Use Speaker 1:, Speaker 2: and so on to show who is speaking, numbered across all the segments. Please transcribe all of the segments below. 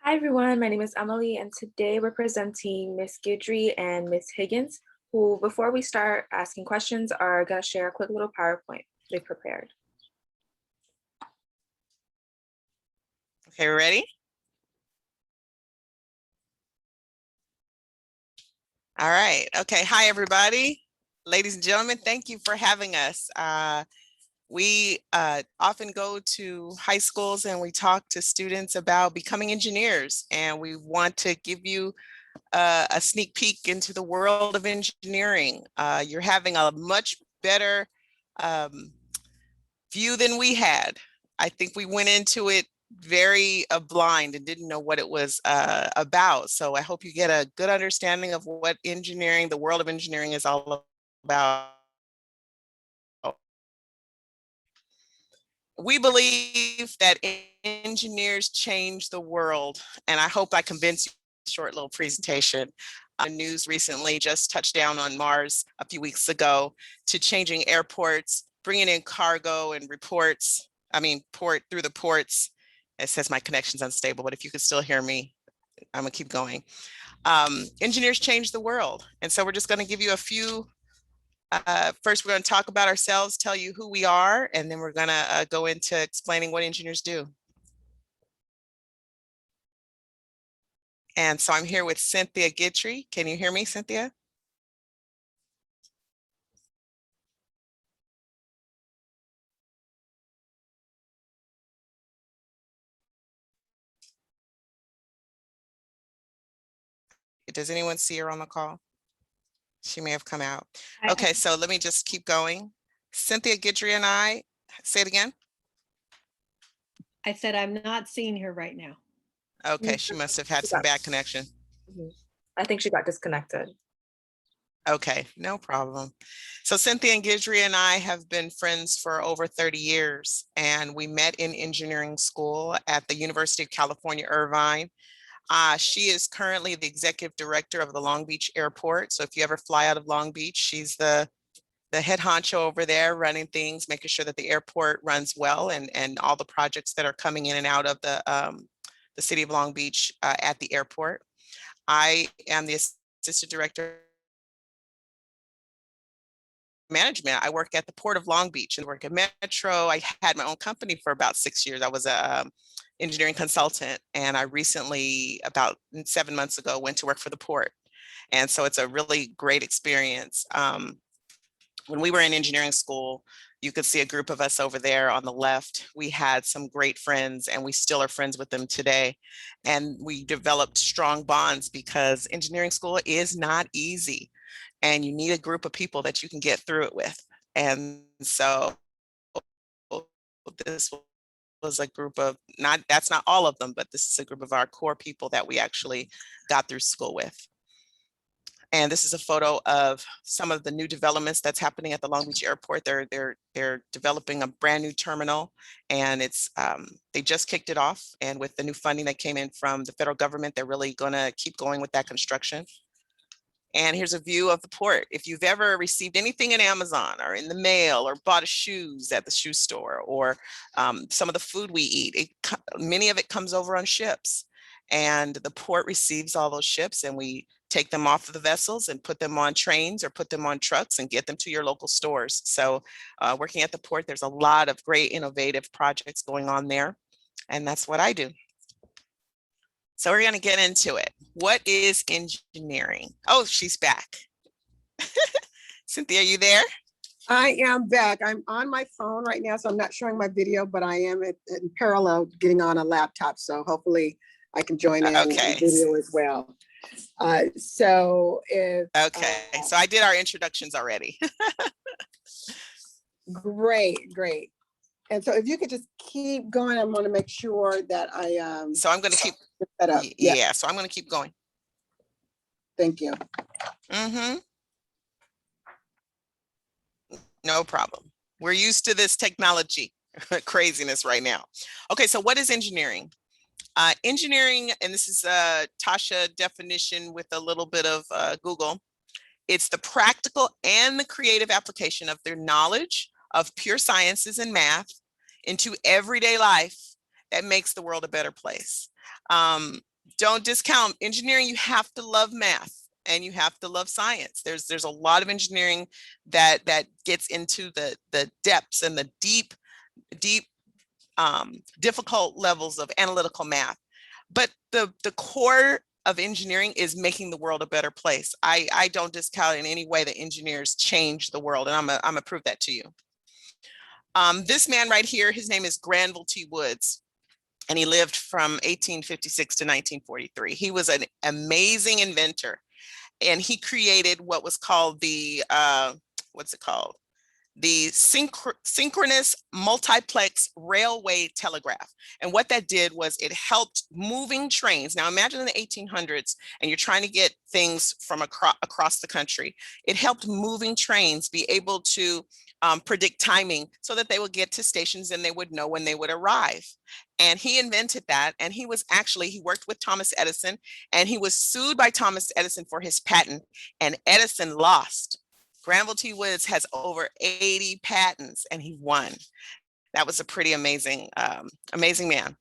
Speaker 1: Hi everyone, my name is Emily and today we're presenting Miss Guidry and Miss Higgins, who before we start asking questions are going to share a quick little PowerPoint they prepared.
Speaker 2: Okay, ready? All right. Okay. Hi, everybody. Ladies and gentlemen, thank you for having us. We often go to high schools and we talk to students about becoming engineers, and we want to give you a sneak peek into the world of engineering. You're having a much better view than we had. I think we went into it very blind and didn't know what it was about. So I hope you get a good understanding of what engineering, the world of engineering is all about. We believe that engineers change the world, and I hope I convince you in a short little presentation. News recently just touched down on Mars a few weeks ago to changing airports, bringing in cargo and reports. Port through the ports. It says my connection's unstable, but if you could still hear me, I'm gonna keep going. Engineers change the world. And so we're just gonna give you a few, first we're gonna talk about ourselves, tell you who we are, and then we're gonna go into explaining what engineers do. And so I'm here with Cynthia Guidry. Can you hear me, Cynthia? Does anyone see her on the call? She may have come out. Okay, so let me just keep going. Cynthia Guidry and I, say it again.
Speaker 3: I said I'm not seeing her right now.
Speaker 2: Okay, she must have had some bad connection.
Speaker 1: I think she got disconnected.
Speaker 2: Okay, no problem. So Cynthia Guidry and I have been friends for over 30 years, and we met in engineering school at the University of California, Irvine. She is currently the executive director of the Long Beach Airport. So if you ever fly out of Long Beach, she's the head honcho over there running things, making sure that the airport runs well, and all the projects that are coming in and out of the city of Long Beach at the airport. I am the assistant director management. I work at the Port of Long Beach and work at Metro. I had my own company for about 6 years. I was a engineering consultant, and I recently, about 7 months ago, went to work for the port. And so it's a really great experience. When we were in engineering school, you could see a group of us over there on the left. We had some great friends, and we still are friends with them today. And we developed strong bonds because engineering school is not easy, and you need a group of people that you can get through it with. And so this was a group of, that's not all of them, but this is a group of our core people that we actually got through school with. And this is a photo of some of the new developments that's happening at the Long Beach Airport. They're developing a brand new terminal, and it's they just kicked it off. And with the new funding that came in from the federal government, they're really gonna keep going with that construction. And here's a view of the port. If you've ever received anything in Amazon or in the mail, or bought shoes at the shoe store, or some of the food we eat, many of it comes over on ships. And the port receives all those ships, and we take them off of the vessels and put them on trains or put them on trucks and get them to your local stores. So working at the port, there's a lot of great innovative projects going on there. And that's what I do. So we're going to get into it. What is engineering? Oh, she's back. Cynthia, are you there?
Speaker 4: I am back. I'm on my phone right now, so I'm not showing my video, but I am in parallel getting on a laptop. So hopefully I can join in video as well. So
Speaker 2: I did our introductions already.
Speaker 4: Great. And so if you could just keep going, I want to make sure that I
Speaker 2: so I'm going to keep
Speaker 4: set up.
Speaker 2: Yeah, so I'm going to keep going.
Speaker 4: Thank you.
Speaker 2: No problem. We're used to this technology craziness right now. Okay, so what is engineering? Engineering, and this is a Tasha definition with a little bit of Google. It's the practical and the creative application of their knowledge of pure sciences and math into everyday life that makes the world a better place. don't discount engineering. You have to love math and you have to love science. There's a lot of engineering that gets into the depths and the deep difficult levels of analytical math. But the core of engineering is making the world a better place. I don't discount in any way that engineers change the world, and I'm gonna prove that to you. This man right here, his name is Granville T. Woods, and he lived from 1856 to 1943. He was an amazing inventor, and he created what was called the, what's it called? The synchronous multiplex railway telegraph. And what that did was it helped moving trains. Now imagine in the 1800s and you're trying to get things from across the country. It helped moving trains be able to predict timing so that they would get to stations and they would know when they would arrive. And he invented that. And he worked with Thomas Edison, and he was sued by Thomas Edison for his patent, and Edison lost. Granville T. Woods has over 80 patents and he won. That was a pretty amazing, amazing man.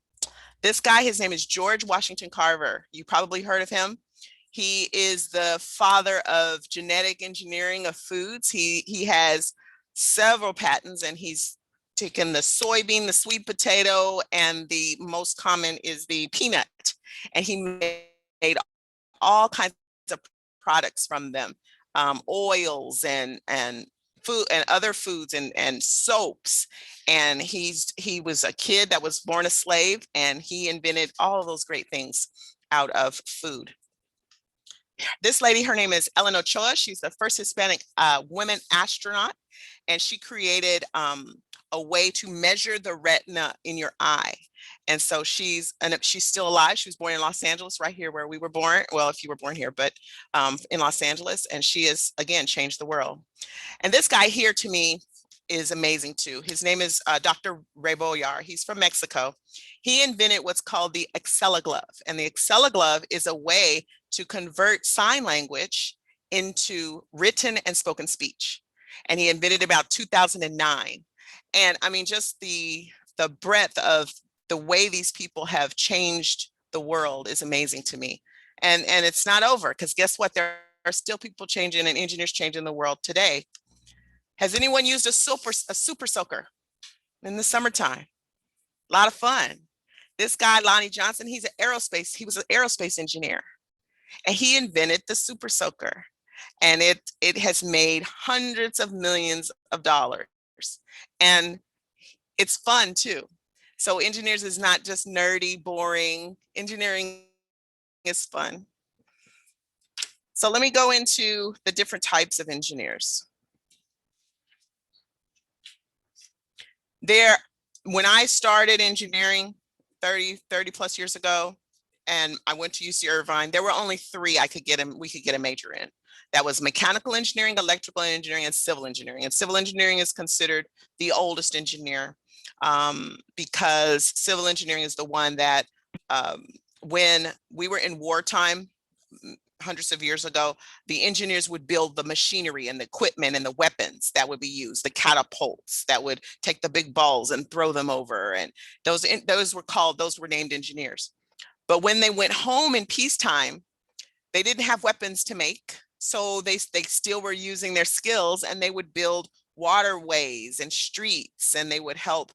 Speaker 2: This guy, his name is George Washington Carver. You probably heard of him. He is the father of genetic engineering of foods. He has several patents, and he's taken the soybean, the sweet potato, and the most common is the peanut. And he made all kinds of products from them. Oils and food and other foods and soaps. And he was a kid that was born a slave, and he invented all of those great things out of food. This lady, her name is Ellen Ochoa. She's the first Hispanic woman astronaut, and she created a way to measure the retina in your eye. And so she's still alive. She was born in Los Angeles, right here where we were born. Well, if you were born here, but in Los Angeles. And she has, again, changed the world. And this guy here to me is amazing too. His name is Dr. Ray Boyar. He's from Mexico. He invented what's called the Excella glove. And the Excella glove is a way to convert sign language into written and spoken speech. And he invented it about 2009. And I mean, just the breadth of the way these people have changed the world is amazing to me. And it's not over, because guess what? There are still people changing and engineers changing the world today. Has anyone used a super soaker in the summertime? A lot of fun. This guy, Lonnie Johnson, he was an aerospace engineer, and he invented the super soaker. And it has made hundreds of millions of dollars. And it's fun too. So engineers is not just nerdy, boring. Engineering is fun. So let me go into the different types of engineers. When I started engineering 30 plus years ago, and I went to UC Irvine, there were only three we could get a major in. That was mechanical engineering, electrical engineering, and civil engineering. And civil engineering is considered the oldest engineer because civil engineering is the one that when we were in wartime, hundreds of years ago, the engineers would build the machinery and the equipment and the weapons that would be used, the catapults that would take the big balls and throw them over. And those were named engineers. But when they went home in peacetime, they didn't have weapons to make. So they still were using their skills, and they would build waterways and streets, and they would help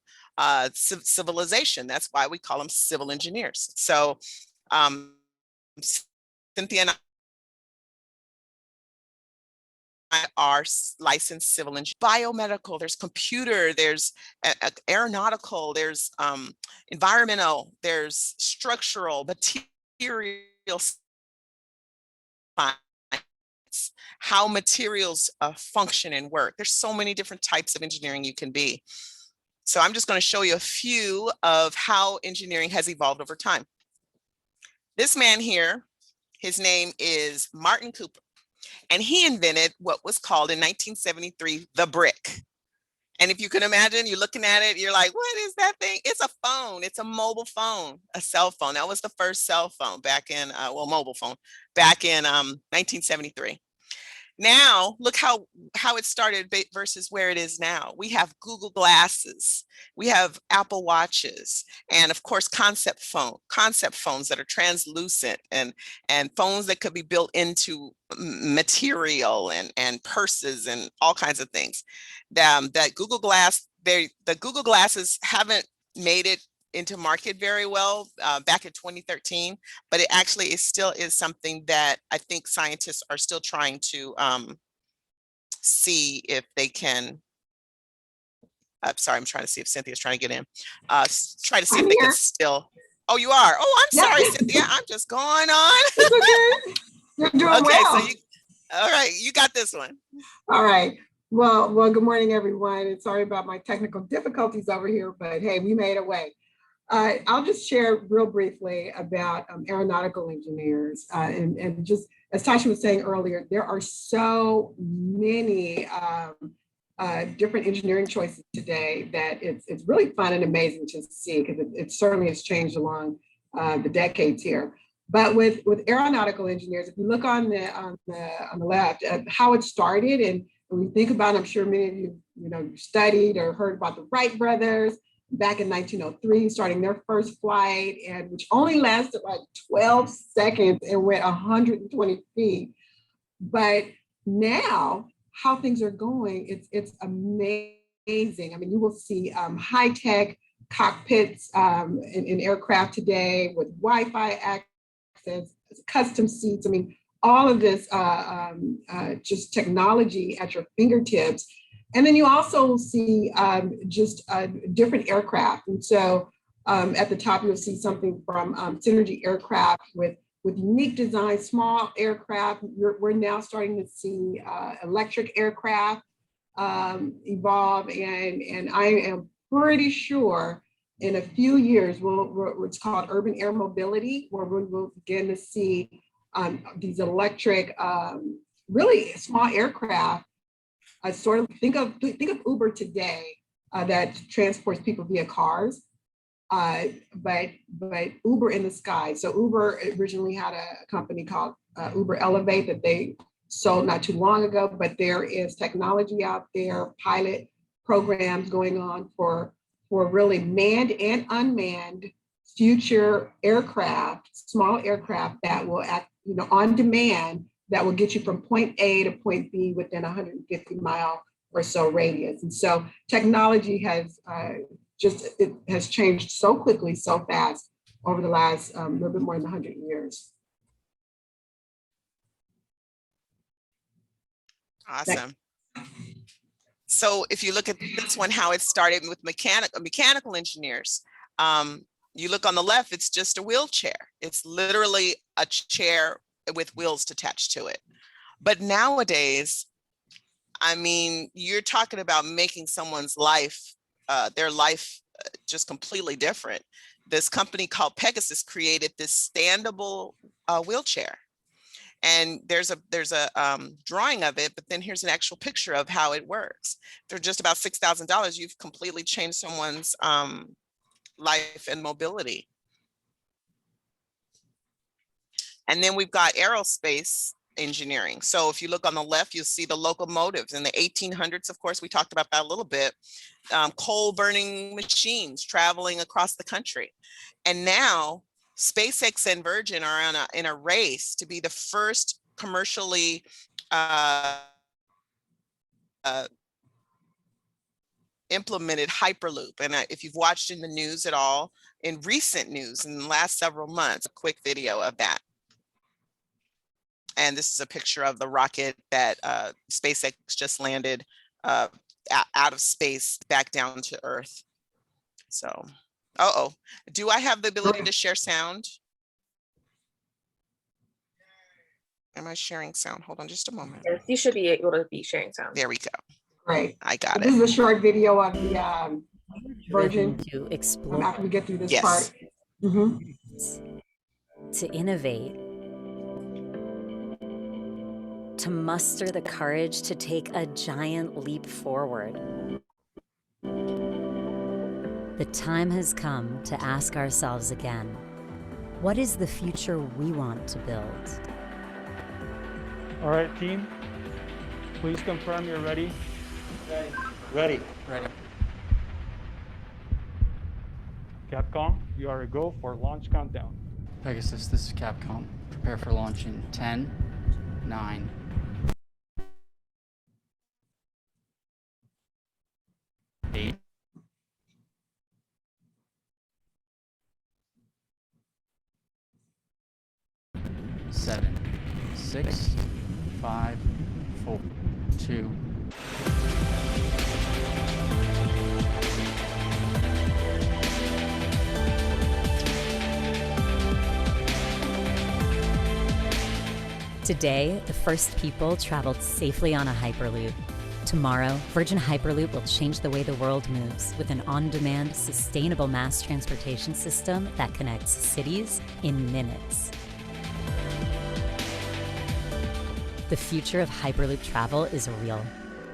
Speaker 2: civilization. That's why we call them civil engineers. So Cynthia and I are licensed civil engineers. Biomedical, there's computer, there's aeronautical, there's environmental, there's structural, material science, how materials function and work. There's so many different types of engineering you can be. So I'm just going to show you a few of how engineering has evolved over time. This man here, his name is Martin Cooper, and he invented what was called in 1973, the brick. And if you can imagine, you're looking at it, you're like, what is that thing? It's a phone. It's a mobile phone, a cell phone. That was the first cell phone back in, mobile phone, back in 1973. Now, look how it started versus where it is now. We have Google Glasses, we have Apple Watches, and of course, concept phones that are translucent, and phones that could be built into material, and purses and all kinds of things. That Google Glass, the Google Glasses haven't made it into market very well back in 2013, but it actually still is something that I think scientists are still trying to see if they can. I'm sorry, I'm trying to see if Cynthia's trying to get in. Try to see if they can still. Oh, you are. Oh, I'm sorry, Cynthia. I'm just going on.
Speaker 4: It's okay. You're doing well.
Speaker 2: So all right, you got this one.
Speaker 4: All right. Well, good morning, everyone. And sorry about my technical difficulties over here, but hey, we made a way. I'll just share real briefly about aeronautical engineers. And just as Tasha was saying earlier, there are so many different engineering choices today that it's really fun and amazing to see, because it certainly has changed along the decades here. But with aeronautical engineers, if you look on the left, how it started, and when you think about it, I'm sure many of you studied or heard about the Wright brothers back in 1903, starting their first flight, and which only lasted like 12 seconds and went 120 feet. But now, how things are going, it's amazing. I mean, you will see high-tech cockpits in aircraft today with Wi-Fi access, custom seats. I mean, all of this just technology at your fingertips. And then you also see just different aircraft. And so at the top, you'll see something from Synergy Aircraft with unique design, small aircraft. We're now starting to see electric aircraft evolve. And I am pretty sure in a few years, it's called urban air mobility, where we will begin to see these electric, really small aircraft. Sort of think of Uber today that transports people via cars, but Uber in the sky. So Uber originally had a company called Uber Elevate that they sold not too long ago, but there is technology out there, pilot programs going on for really manned and unmanned future aircraft, small aircraft that will act, on demand, that will get you from point A to point B within 150 mile or so radius. And so technology has it has changed so quickly, so fast over the last little bit more than 100 years.
Speaker 2: Awesome. So if you look at this one, how it started with mechanical engineers, you look on the left, it's just a wheelchair. It's literally a chair with wheels attached to it. But nowadays, I mean, you're talking about making someone's life, their life just completely different. This company called Pegasus created this standable wheelchair. And there's a drawing of it, but then here's an actual picture of how it works. For just about $6,000, you've completely changed someone's life and mobility. And then we've got aerospace engineering. So if you look on the left, you'll see the locomotives in the 1800s. Of course, we talked about that a little bit. Coal burning machines traveling across the country. And now SpaceX and Virgin are in a race to be the first commercially implemented Hyperloop. And if you've watched in the news at all, in recent news in the last several months, a quick video of that. And this is a picture of the rocket that SpaceX just landed out of space back down to Earth. So, do I have the ability to share sound? Am I sharing sound? Hold on just a moment.
Speaker 1: Yes, you should be able to be sharing sound.
Speaker 2: There we go.
Speaker 4: Great.
Speaker 2: I got it.
Speaker 4: This is a short video of the Virgin
Speaker 5: to explore,
Speaker 4: after we get through this
Speaker 2: Yes.
Speaker 4: part.
Speaker 5: to innovate, to muster the courage to take a giant leap forward. The time has come to ask ourselves again, what is the future we want to build?
Speaker 6: All right, team, Please confirm you're ready. Ready. Ready. Capcom, you are a go for launch countdown.
Speaker 7: Pegasus, this is Capcom. Prepare for launch in 10, 9, 8, 7, 6, 5, 4, 2.
Speaker 5: Today, the first people traveled safely on a Hyperloop. Tomorrow, Virgin Hyperloop will change the way the world moves with an on-demand, sustainable mass transportation system that connects cities in minutes. The future of Hyperloop travel is real,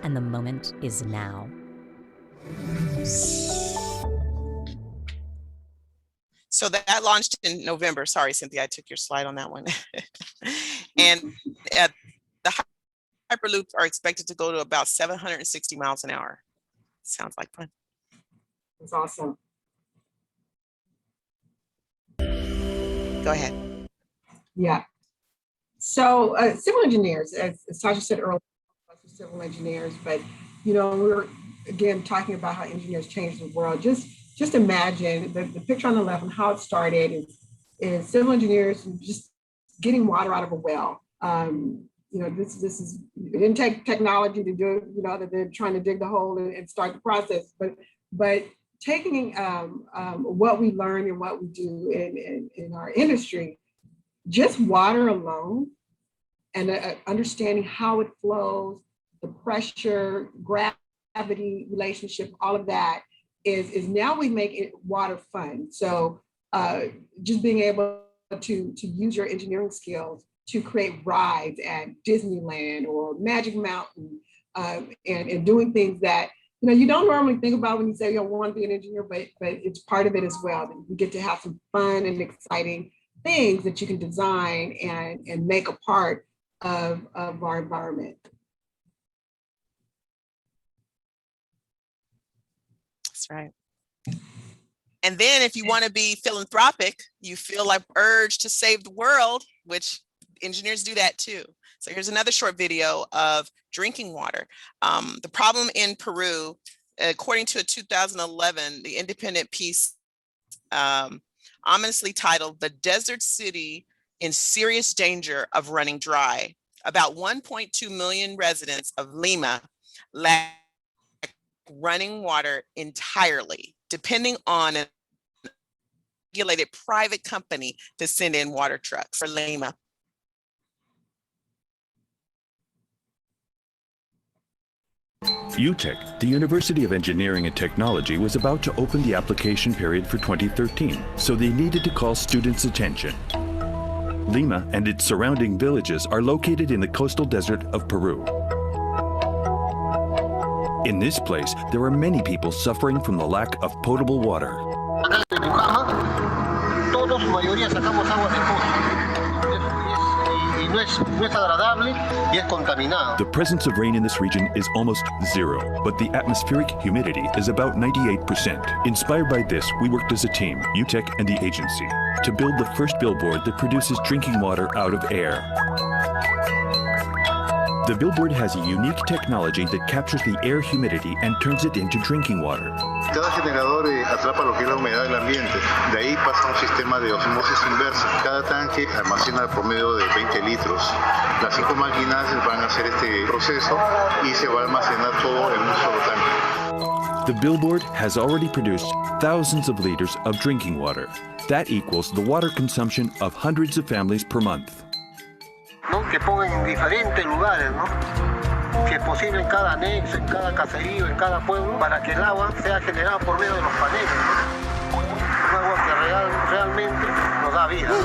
Speaker 5: and the moment is now.
Speaker 2: So that launched in November. Sorry, Cynthia, I took your slide on that one. And the Hyperloops are expected to go to about 760 miles an hour. Sounds like fun.
Speaker 4: It's awesome.
Speaker 2: Go ahead.
Speaker 4: Yeah. So civil engineers, as Tasha said earlier, civil engineers, but you know, we were again talking about how engineers change the world. Just imagine the picture on the left and how it started is civil engineers just getting water out of a well. You know, this is, it didn't take technology to do it, you know, that they're trying to dig the hole and start the process, but taking what we learn and what we do in our industry, just water alone and understanding how it flows, the pressure, gravity relationship, all of that is now we make it water fun. So just being able to use your engineering skills to create rides at Disneyland or Magic Mountain and doing things that, you know, you don't normally think about when you say you want to be an engineer, but it's part of it as well. You get to have some fun and exciting things that you can design and make a part of our environment.
Speaker 2: That's right. And then if you want to be philanthropic, you feel like urge to save the world, which engineers do that too. So here's another short video of drinking water. The problem in Peru, according to a 2011, the independent piece ominously titled "The Desert City in Serious Danger of Running Dry." About 1.2 million residents of Lima lack running water entirely, depending on a regulated private company to send in water trucks for Lima.
Speaker 8: UTEC, the University of Engineering and Technology, was about to open the application period for 2013, so they needed to call students' attention. Lima and its surrounding villages are located in the coastal desert of Peru. In this place, there are many people suffering from the lack of potable water. The presence of rain in this region is almost zero, but the atmospheric humidity is about 98%. Inspired by this, we worked as a team, UTEC and the agency, to build the first billboard that produces drinking water out of air. The billboard has a unique technology that captures the air humidity and turns it into drinking water.
Speaker 9: Cada generador atrapa lo que es la humedad del ambiente. De ahí pasa un sistema de osmosis inversa. Cada tanque almacena promedio de 20 litros. Las 5 máquinas van a hacer este proceso y se va a almacenar todo en un solo tanque.
Speaker 8: The billboard has already produced thousands of liters of drinking water. That equals the water consumption of hundreds of families per month.
Speaker 10: ¿No? Que pongan en diferentes lugares, ¿no? Que posible cada anexo, en cada caserío, en cada pueblo, para que el agua sea generada por medio de los paneles, ¿no? Un agua que realmente nos da vida, ¿no?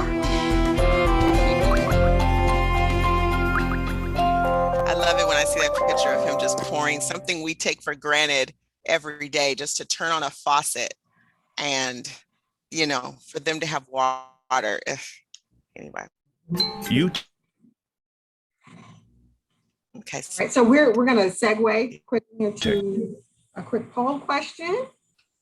Speaker 2: I love it when I see that picture of him just pouring something we take for granted every day, just to turn on a faucet and, you know, for them to have water. Anyway. Okay.
Speaker 4: All right, so we're going to segue quickly into a quick poll question.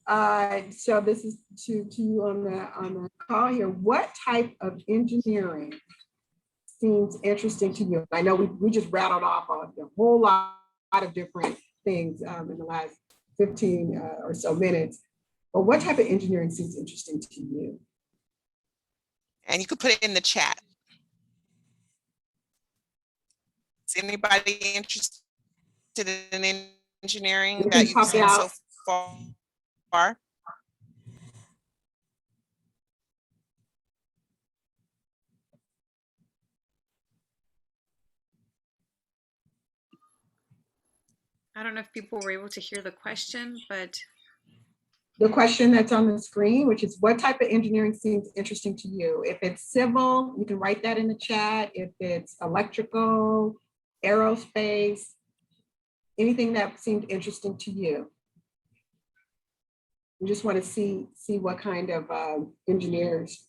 Speaker 4: So this is to you on the call here. What type of engineering seems interesting to you? I know we just rattled off a whole lot of different things in the last 15 or so minutes, but what type of engineering seems interesting to you?
Speaker 2: And you could put it in the chat. Is anybody interested in engineering that you've seen so far?
Speaker 11: I don't know if people were able to hear the question, but.
Speaker 4: The question that's on the screen, which is what type of engineering seems interesting to you? If it's civil, you can write that in the chat. If it's electrical, aerospace, anything that seemed interesting to you. We just want to see what kind of engineers,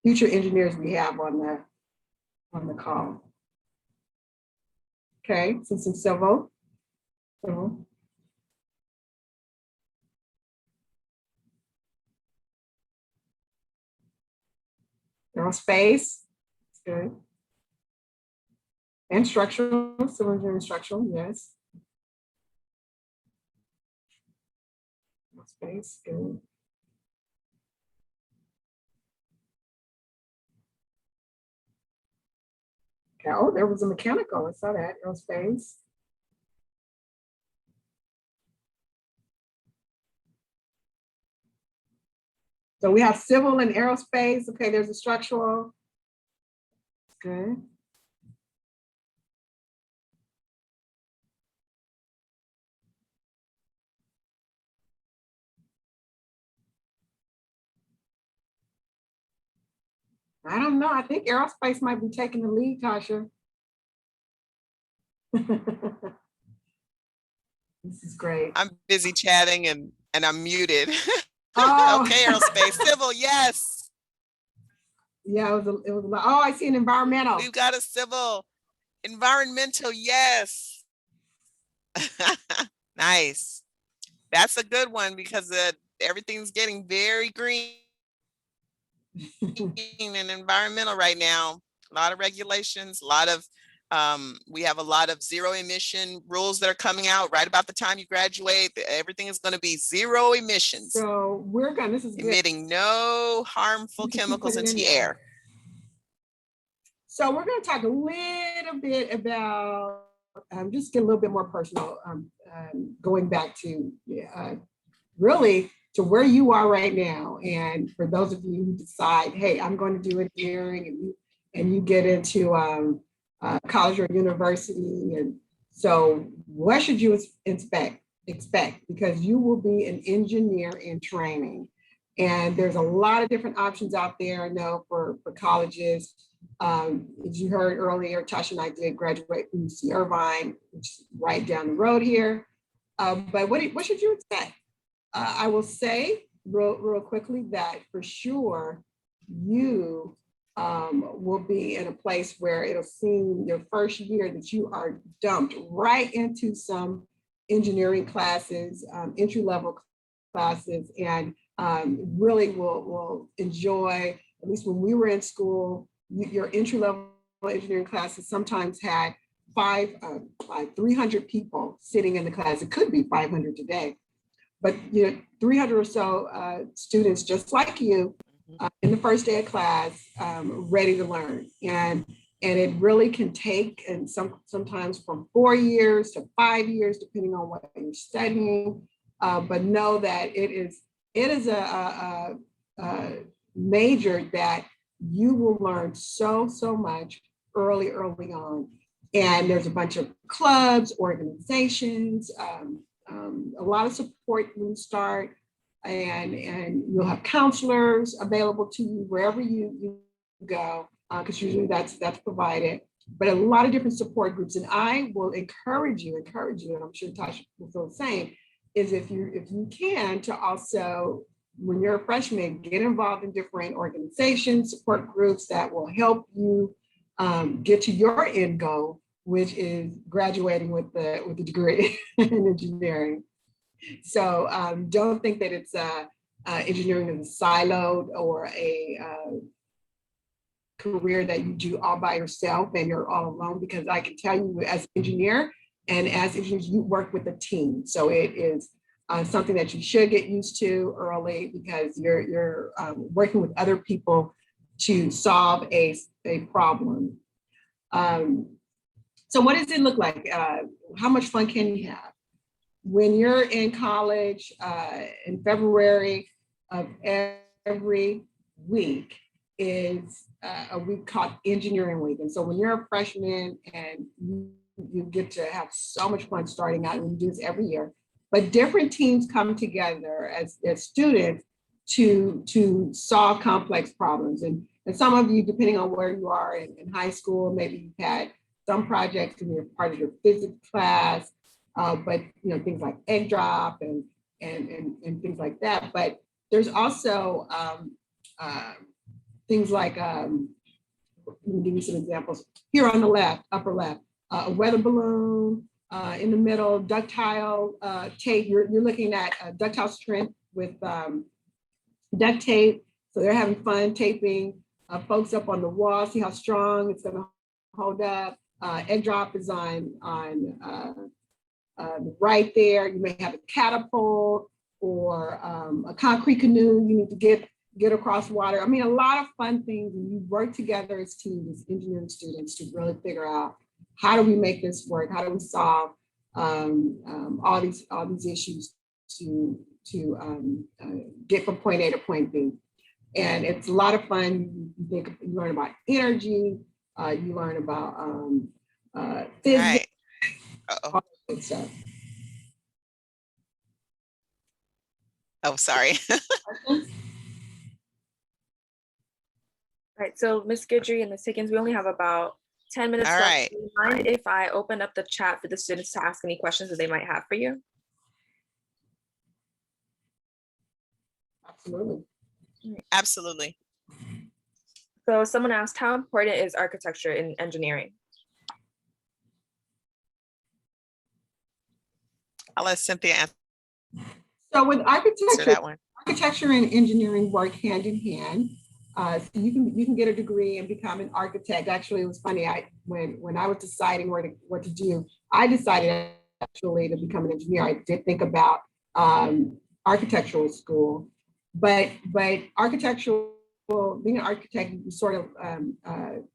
Speaker 4: future engineers we have on the call. Okay, so some civil. Aerospace, good. And structural, civil engineering structural, yes. Aerospace, good. Okay, oh, there was a mechanical, I saw that, aerospace. So we have civil and aerospace. Okay, there's a structural. Good. I don't know. I think aerospace might be taking the lead, Tasha. This is great.
Speaker 2: I'm busy chatting and I'm muted.
Speaker 4: Oh.
Speaker 2: Okay, aerospace, civil, yes.
Speaker 4: Yeah, it was a lot. Oh, I see an environmental.
Speaker 2: We've got a civil. Environmental, yes. Nice. That's a good one because everything's getting very green and environmental right now. A lot of regulations, a lot of we have a lot of zero emission rules that are coming out right about the time you graduate. Everything is going to be zero emissions.
Speaker 4: So this is good.
Speaker 2: Emitting no harmful chemicals into the air.
Speaker 4: So we're going to talk a little bit about, just get a little bit more personal, going back to really to where you are right now. And for those of you who decide, hey, I'm going to do engineering, and you get into college or university. And so what should you expect? Because you will be an engineer in training. And there's a lot of different options out there, I know, for colleges. As you heard earlier, Tasha and I did graduate from UC Irvine, which is right down the road here. But what should you expect? I will say real quickly that for sure you will be in a place where it'll seem your first year that you are dumped right into some engineering classes, entry-level classes, and really will enjoy, at least when we were in school, your entry-level engineering classes sometimes had 300 people sitting in the class. It could be 500 today, but 300 or so students just like you in the first day of class, ready to learn. And it really can take, and sometimes from 4 years to 5 years, depending on what you're studying. But know that it is a major that you will learn so much early on. And there's a bunch of clubs, organizations, a lot of support when you start, and you'll have counselors available to you wherever you go, because usually that's provided. But a lot of different support groups, and I will encourage you, and I'm sure Tasha will feel the same, is if you can, to also, when you're a freshman, get involved in different organizations, support groups that will help you get to your end goal, which is graduating with the degree in engineering. So don't think that it's engineering is siloed or a career that you do all by yourself and you're all alone, because I can tell you as an engineer and as engineers, you work with a team. So it is something that you should get used to early, because you're working with other people to solve a problem. So what does it look like? How much fun can you have? When you're in college, in February of every week is a week called Engineering Week. And so when you're a freshman and you get to have so much fun starting out, and we do this every year, but different teams come together as students to solve complex problems. And some of you, depending on where you are in high school, maybe you've had some projects and you're part of your physics class, but things like egg drop and things like that. But there's also things like, let me give you some examples. Here on the left, upper left, a weather balloon, in the middle, ductile tape. You're looking at ductile strength with duct tape. So they're having fun taping folks up on the wall, see how strong it's gonna hold up. Egg drop is on right there. You may have a catapult or a concrete canoe you need to get across water. I mean, a lot of fun things, and you work together as teams, as engineering students, to really figure out how do we make this work? How do we solve all these issues to get from point A to point B? And it's a lot of fun. You learn about energy. You learn about physics. All that stuff.
Speaker 2: Oh, sorry.
Speaker 1: All right, so Ms. Guidry and Ms. Higgins, we only have about 10 minutes left.
Speaker 2: Right.
Speaker 1: Do you mind if I open up the chat for the students to ask any questions that they might have for you?
Speaker 4: Absolutely.
Speaker 2: Absolutely.
Speaker 1: So someone asked, how important is architecture in engineering?
Speaker 2: I'll let Cynthia answer
Speaker 4: So with
Speaker 2: that one.
Speaker 4: architecture and engineering work hand in hand. So you can get a degree and become an architect. Actually, it was funny. When I was deciding what to do, I decided actually to become an engineer. I did think about architectural school, but architectural, being an architect, you sort of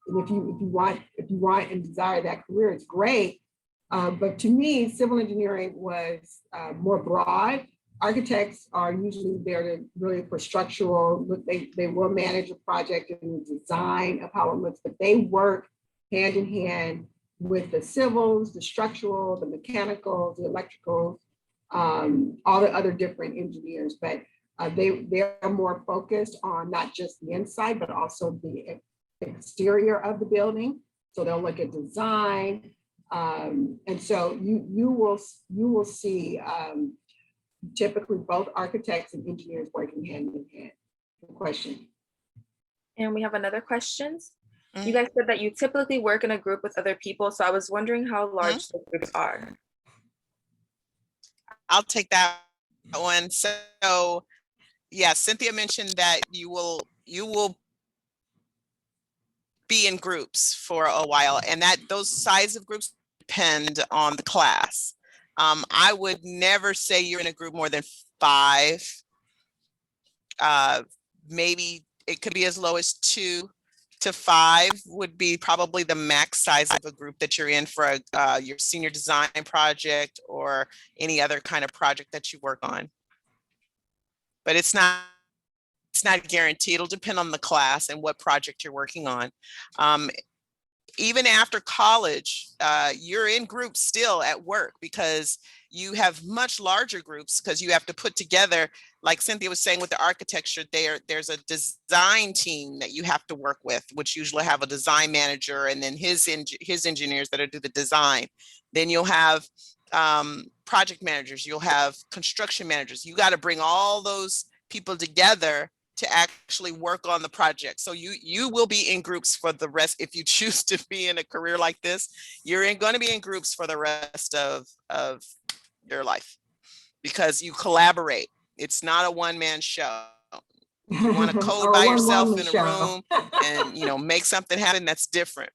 Speaker 4: if you want and desire that career, it's great. But to me, civil engineering was more broad. Architects are usually there really for structural. They will manage a project and the design of how it looks, but they work hand in hand with the civils, the structural, the mechanical, the electrical, all the other different engineers. But they are more focused on not just the inside, but also the exterior of the building. So they'll look at design, and so you will see. Typically both architects and engineers working hand in hand. Good question.
Speaker 1: And we have another question. You guys said that you typically work in a group with other people. So I was wondering how large the groups are.
Speaker 2: I'll take that one. So yeah, Cynthia mentioned that you will be in groups for a while, and that those size of groups depend on the class. I would never say you're in a group more than 5. Maybe it could be as low as 2 to 5 would be probably the max size of a group that you're in for your senior design project or any other kind of project that you work on. But it's not guaranteed. It'll depend on the class and what project you're working on. Even after college, you're in groups still at work because you have much larger groups because you have to put together, like Cynthia was saying with the architecture, there's a design team that you have to work with, which usually have a design manager and then his engineers that do the design. Then you'll have project managers, you'll have construction managers. You got to bring all those people together to actually work on the project. So you will be in groups for the rest. If you choose to be in a career like this, you're going to be in groups for the rest of your life, because you collaborate. It's not a one-man show. You want to code by yourself in a room and, you know, make something happen, that's different.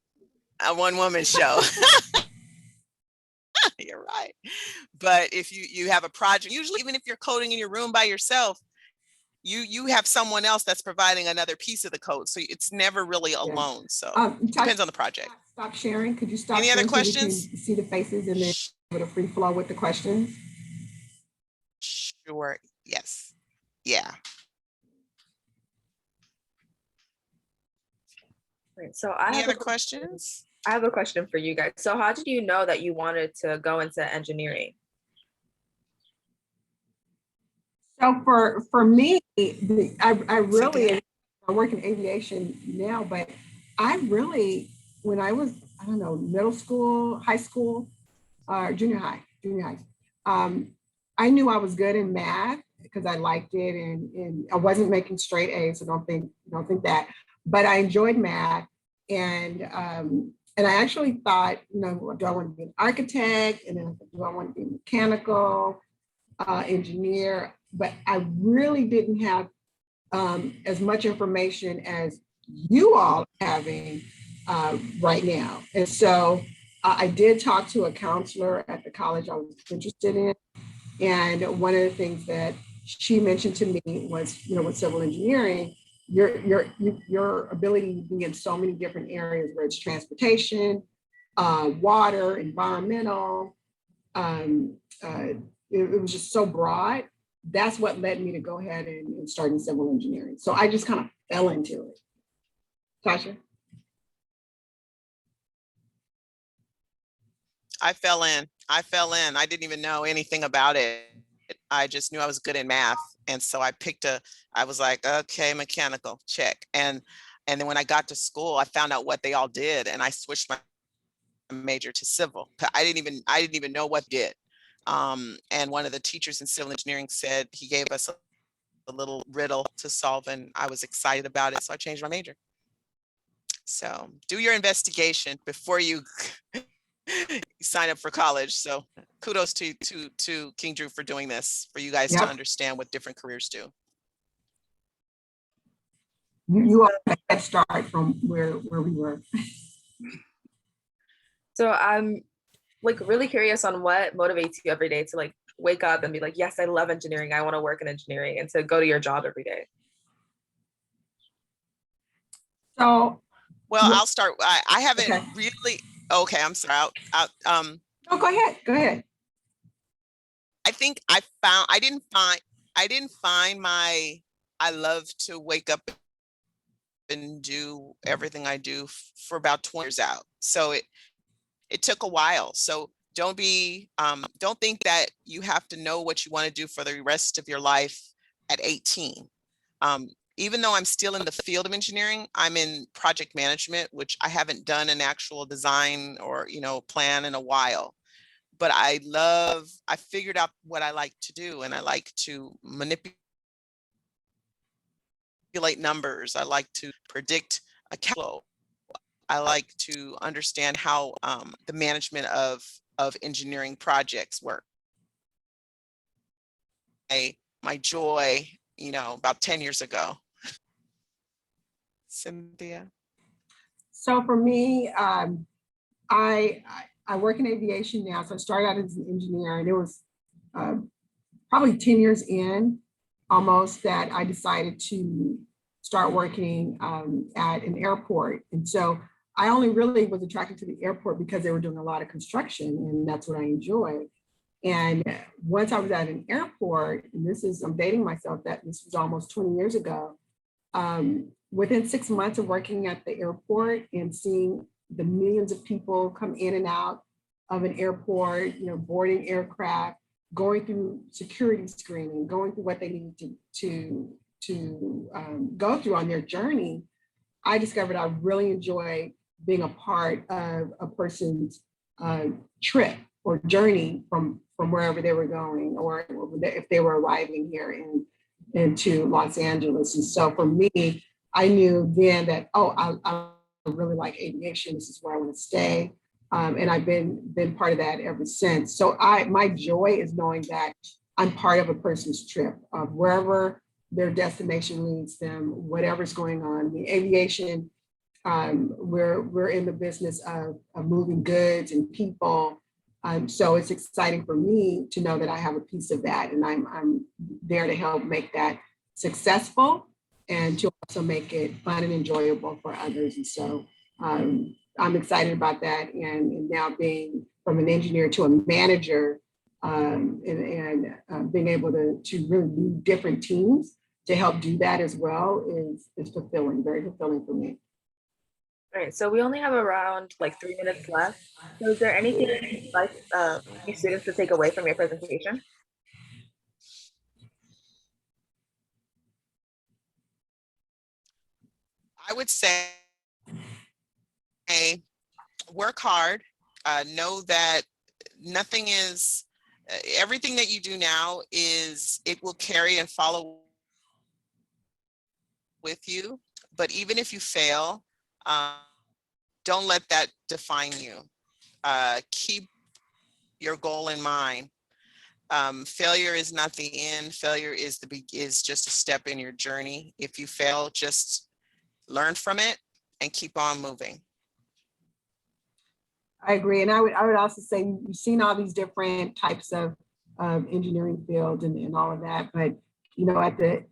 Speaker 2: A one-woman show. You're right. But if you have a project, usually even if you're coding in your room by yourself, you have someone else that's providing another piece of the code. So it's never really alone. So depends on the project.
Speaker 4: Stop sharing. Could you stop?
Speaker 2: Any other questions?
Speaker 4: So we can see the faces and then with a free flow with the questions.
Speaker 2: Sure. Yes. Yeah.
Speaker 1: Right. So
Speaker 2: any other questions?
Speaker 1: I have a question for you guys. So how did you know that you wanted to go into engineering?
Speaker 4: So for me, I work in aviation now, but I really, when I was, I don't know, middle school, high school, junior high, I knew I was good in math because I liked it, and I wasn't making straight A's, so don't think that, but I enjoyed math, and I actually thought, you know, do I want to be an architect, and then do I want to be a mechanical engineer? But I really didn't have as much information as you all are having right now. And so I did talk to a counselor at the college I was interested in. And one of the things that she mentioned to me was, you know, with civil engineering, your ability to be in so many different areas, where it's transportation, water, environmental, it was just so broad. That's what led me to go ahead and start in civil engineering. So I just kind of fell into it. Tasha?
Speaker 2: I fell in. I didn't even know anything about it. I just knew I was good in math. And so I was like, okay, mechanical, check. And then when I got to school, I found out what they all did, and I switched my major to civil. I didn't even know what did. And one of the teachers in civil engineering said, he gave us a little riddle to solve, and I was excited about it. So I changed my major. So do your investigation before you sign up for college. So kudos to King Drew for doing this, for you guys to understand what different careers do.
Speaker 4: You all had a head start from where we were.
Speaker 1: So I'm like really curious on what motivates you every day to like wake up and be like, yes, I love engineering, I want to work in engineering, and to go to your job every day.
Speaker 4: So,
Speaker 2: well, I'll start. I haven't really. Okay, I'm sorry.
Speaker 4: Oh, go ahead.
Speaker 2: I think I didn't find my. I love to wake up and do everything I do for about 20 years out. So it took a while. So don't think that you have to know what you want to do for the rest of your life at 18. Even though I'm still in the field of engineering, I'm in project management, which I haven't done an actual design or, you know, plan in a while. But I figured out what I like to do, and I like to manipulate numbers. I like to predict a cash flow. I like to understand how the management of engineering projects work. My joy, you know, about 10 years ago. Cynthia?
Speaker 4: So for me, I work in aviation now. So I started out as an engineer, and it was probably 10 years in almost that I decided to start working at an airport. And so I only really was attracted to the airport because they were doing a lot of construction, and that's what I enjoyed. And once I was at an airport, and I'm dating myself, that this was almost 20 years ago, within 6 months of working at the airport and seeing the millions of people come in and out of an airport, you know, boarding aircraft, going through security screening, going through what they need to go through on their journey, I discovered I really enjoy being a part of a person's trip or journey from wherever they were going, or if they were arriving here. And into Los Angeles. And so for me, I knew then that, oh, I really like aviation. This is where I want to stay. And I've been part of that ever since. So my joy is knowing that I'm part of a person's trip, wherever their destination leads them, whatever's going on. The aviation, we're in the business of moving goods and people. So it's exciting for me to know that I have a piece of that, and I'm there to help make that successful and to also make it fun and enjoyable for others. And so I'm excited about that. And now being from an engineer to a manager, and being able to really lead different teams to help do that as well is fulfilling, very fulfilling for me.
Speaker 1: All right, so we only have around like 3 minutes left. So is there anything you'd like your students to take away from your presentation?
Speaker 2: I would say work hard, know that nothing is, everything that you do now it will carry and follow with you. But even if you fail, don't let that define you. Keep your goal in mind. Failure is not the end. Failure is just a step in your journey. If you fail, just learn from it and keep on moving.
Speaker 4: I agree. And I would also say you've seen all these different types of engineering fields and all of that. But, you know, at the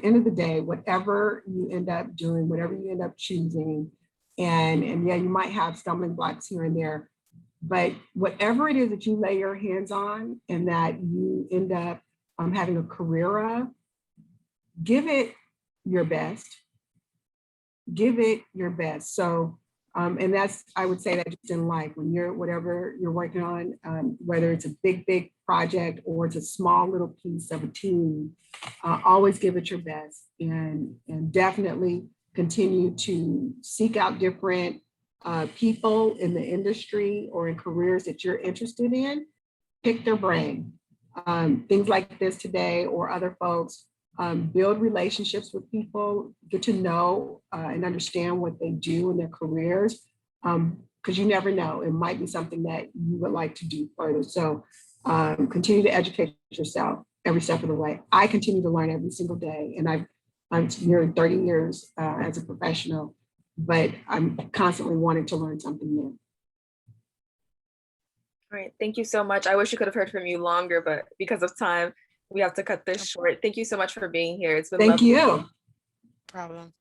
Speaker 4: end of the day, whatever you end up doing, whatever you end up choosing, and yeah, you might have stumbling blocks here and there, but whatever it is that you lay your hands on and that you end up having a career of, give it your best. Give it your best. So, and that's, I would say that just in life, when whatever you're working on, whether it's a big project or it's a small little piece of a team, always give it your best, and definitely continue to seek out different people in the industry or in careers that you're interested in. Pick their brain. Things like this today or other folks, build relationships with people, get to know and understand what they do in their careers, because you never know, it might be something that you would like to do further. So continue to educate yourself every step of the way. I continue to learn every single day, and I'm nearing 30 years as a professional, but I'm constantly wanting to learn something new.
Speaker 1: All right, thank you so much. I wish we could have heard from you longer, but because of time, we have to cut this short. Thank you so much for being here. It's been
Speaker 4: Thank
Speaker 1: lovely.
Speaker 4: you.
Speaker 2: Problem.